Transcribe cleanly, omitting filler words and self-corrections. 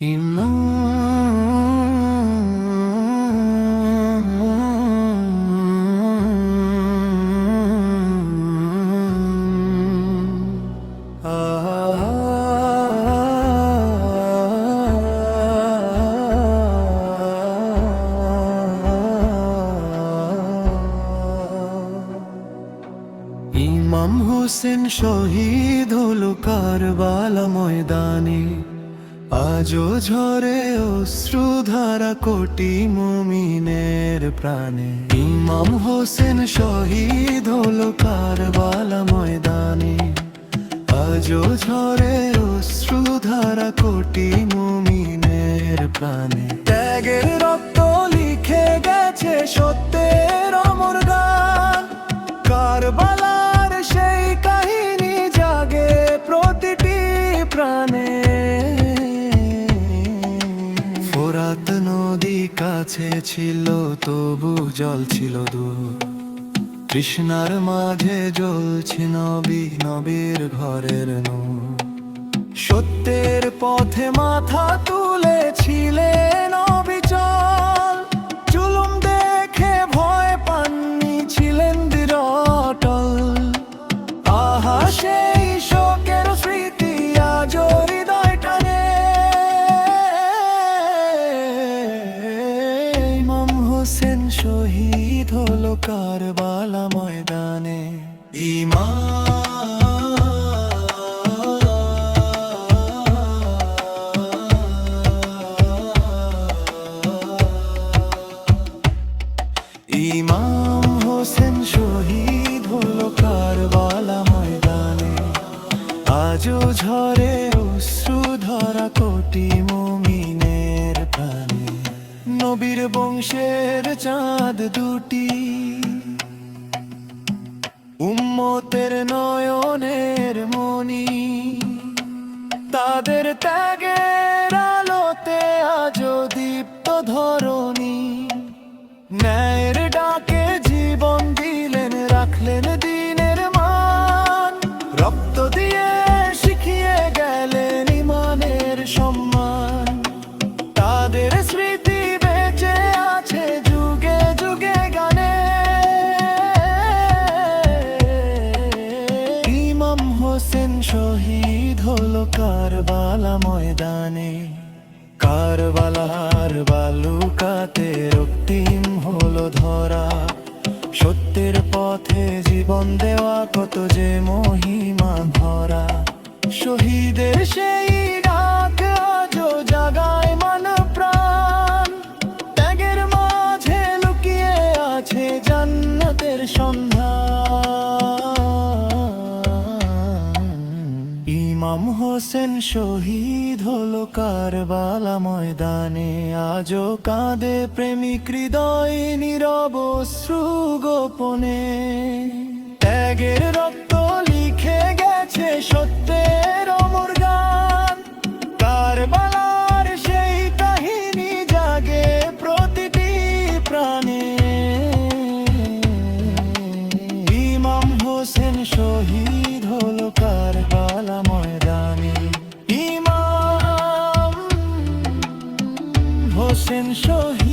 ইমাম হোসেন শহীদ হলো কারবালা ময়দানে, আজও ঝরে অশ্রুধারা কোটি মুমিনের প্রাণে। ইমাম হোসেন শহীদ হলো কারবালা ময়দানে, আজও ঝরে অশ্রুধারা কোটি মুমিনের প্রাণে। ত্যাগের রক্ত লিখে গেছে সত্যের অমর গান, কারবালার সেই কাহিনী জাগে প্রতিটি প্রাণে। ফোরাত নদী কাছে ছিল তবু জল ছিল দূর, তৃষ্ণার মাঝে জ্বলছে নবীর ঘরের নূর। সত্যের পথে মাথা তুলেছিলেন অবিচল, জুলুম দেখে ভয় পাননি, ছিলেন দৃঢ় অটল। আহা সেই শোকের স্মৃতি আজও হৃদয় টানে। ইমাম হোসেন শহীদ হলো কারবালা ময়দানে। ইমাম হোসেন শহীদ হলো কারবালা ময়দানে, আজও ঝরে অশ্রুধারা কোটি মুমিনের প্রাণে। নবীর বংশের চাঁদ দুটি, উম্মতের নয়নের মণি, তাদের ত্যাগের আলোতে আজও দীপ্ত ধরণী। ন্যায়ের ডাকে জীবন দিলেন, রাখলেন দিনের মান, রক্ত দিয়ে শিখিয়ে গেলেন ইমানের সম্মান। তাদের স্মৃতি বেঁচে আছে যুগে যুগে গানে। ইমাম হোসেন শহীদ হলো কারবালা ময়দানে, কারবালার বালুকাতে রক্তিম হলো ধরা। সত্যের পথে জীবন দেওয়া কত যে মহিমা ভরা। শহীদের সেই ডাক আজও জাগায় মান প্রাণ, ত্যাগের মাঝে লুকিয়ে আছে জান্নাতের সন্ধান। ইমাম হোসেন শহীদ হলো কারবালা ময়দানে, আজও কাঁদে প্রেমিক হৃদয় নীরব অশ্রু গোপনে। ত্যাগের রক্ত লিখে গেছে সত্যের অমর গান, কারবালার সেই কাহিনী জাগে প্রতিটি প্রাণে। ইমাম হোসেন শহীদ হলো কারবালা ময়দানে, ইমাম হোসেন শহীদ।